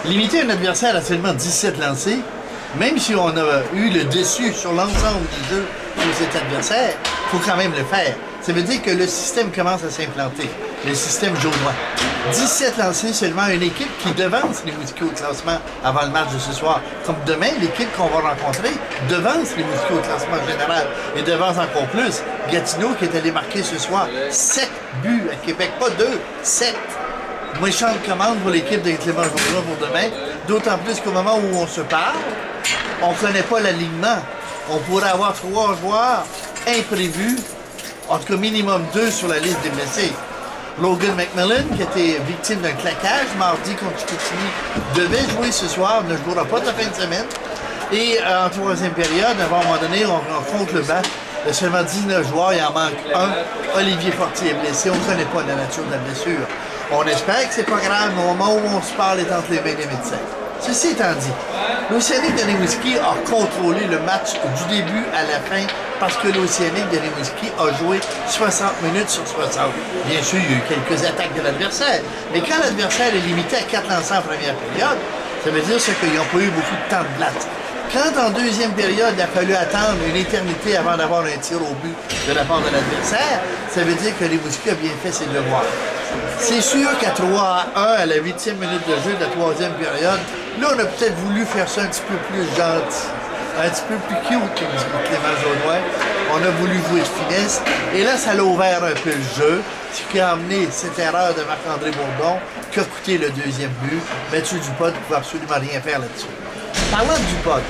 Limiter un adversaire à seulement 17 lancés, même si on a eu le dessus sur l'ensemble du jeu de cet adversaire, il faut quand même le faire. Ça veut dire que le système commence à s'implanter, le système jaunois. 17 lancés seulement, une équipe qui devance les Moustiquaires au classement avant le match de ce soir. Comme demain, l'équipe qu'on va rencontrer devance les Moustiquaires au classement général et devance encore plus Gatineau qui est allé marquer ce soir 7 buts à Québec, pas 2, 7. Méchante commande pour l'équipe de Clément Jourdain pour demain, d'autant plus qu'au moment où on se parle, on ne connaît pas l'alignement. On pourrait avoir 3 joueurs imprévus, en tout cas minimum 2 sur la liste des blessés. Logan McMillan, qui était victime d'un claquage mardi contre Chicoutimi, devait jouer ce soir, ne jouera pas de la fin de semaine. Et en troisième période, à un moment donné, on rencontre le banc de seulement 19 joueurs, il en manque un. Olivier Fortier est blessé, on ne connaît pas la nature de la blessure. On espère que c'est pas grave, mais au moment où on se parle est entre les mains des médecins. Ceci étant dit, l'Océanique de Rimouski a contrôlé le match du début à la fin parce que l'Océanique de Rimouski a joué 60 minutes sur 60. Bien sûr, il y a eu quelques attaques de l'adversaire, mais quand l'adversaire est limité à 4 lancers en première période, ça veut dire qu'ils n'ont pas eu beaucoup de temps de blatte. Quand en deuxième période, il a fallu attendre une éternité avant d'avoir un tir au but de la part de l'adversaire, ça veut dire que Rimouski a bien fait ses devoirs. C'est sûr qu'à 3-1, à la 8e minute de jeu de la troisième période, là, on a peut-être voulu faire ça un petit peu plus gentil, un petit peu plus cute, comme dit Clément Jourdain. On a voulu jouer de finesse, et là, ça l'a ouvert un peu le jeu, ce qui a amené cette erreur de Marc-André Bourdon, qui a coûté le deuxième but. Mathieu Dupont ne pouvait absolument rien faire là-dessus. Parlant de Dupont,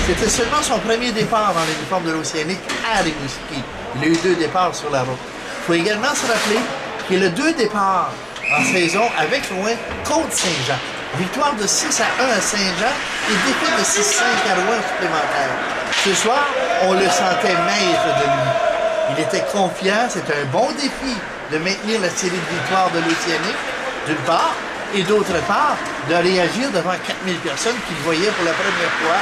c'était seulement son premier départ dans l'uniforme de l'Océanique à Rimouski. Il a eu 2 départs sur la route. Il faut également se rappeler qu'il a 2 départs en saison avec Rouen contre Saint-Jean. Victoire de 6-1 à Saint-Jean et défaite de 6-5 à Rouen supplémentaire. Ce soir, on le sentait maître de lui. Il était confiant, c'était un bon défi de maintenir la série de victoires de l'Océanique, d'une part, et d'autre part, de réagir devant 4000 personnes qui le voyaient pour la première fois,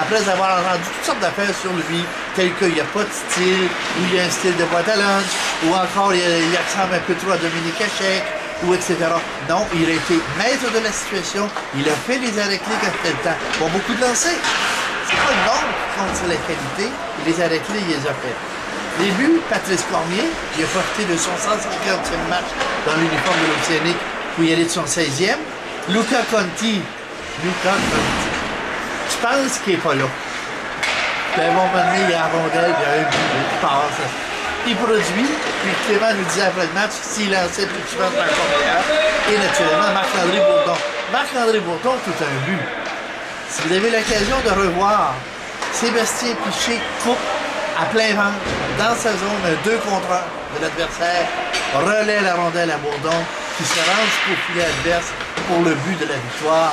après avoir entendu toutes sortes d'affaires sur lui, telles qu'il n'y a pas de style, ou il y a un style de boîte à lunch, ou encore il ressemble un peu trop à Dominique Hachek, ou etc. Non, il a été maître de la situation, il a fait les arrêts-clés quand c'était le temps. Pas beaucoup de lancers. C'est pas le nombre qui compte, c'est la qualité, et les arrêts-clés, il les a fait. Les buts, Patrice Cormier, il a profité de son 150e match dans l'uniforme de l'Océanique pour y aller de son 16e. Luca Conti, je pense qu'il n'est pas là. Puis à un moment donné, il y a la rondelle, il y a un but, il passe. Il produit, puis Clément nous disait après le match, s'il lançait plus souvent, c'est encore meilleur. Et naturellement, Marc-André Bourdon. Marc-André Bourdon, tout un but. Si vous avez l'occasion de revoir Sébastien Piché coupe à plein ventre, dans sa zone, un 2 contre 1 de l'adversaire, relaie la rondelle à Bourdon, qui se rend jusqu'au filet adverse pour le but de la victoire.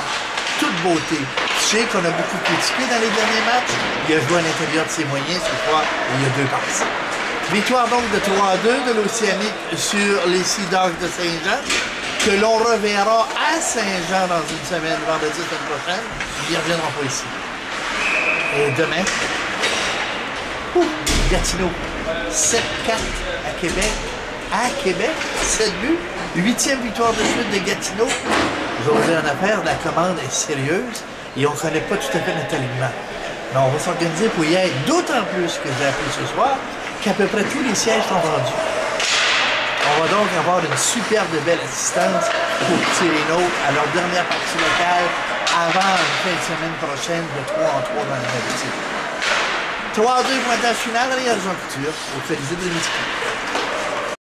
Toute beauté. Piché, qu'on a beaucoup critiqué dans les derniers matchs, il a joué à l'intérieur de ses moyens ce soir, et il y a 2 passes. Victoire donc de 3-2 de l'Océanique sur les Sea Dogs de Saint-Jean, que l'on reverra à Saint-Jean dans une semaine, vendredi la semaine prochaine. Ils ne reviendront pas ici. Et demain, Gatineau, 7-4 à Québec. À Québec, 7 buts, 8e victoire de suite de Gatineau. Aujourd'hui en affaires, la commande est sérieuse et on ne connaît pas tout à fait notre alignement. Mais on va s'organiser pour y être, d'autant plus que j'ai appris ce soir qu'à peu près tous les sièges sont vendus. On va donc avoir une superbe belle assistance pour tirer l'autre à leur dernière partie locale avant la fin de semaine prochaine de 3-3 dans la Maritime. 3-2 pointage final, Réal Jean Couture, au Colisée de Rimouski.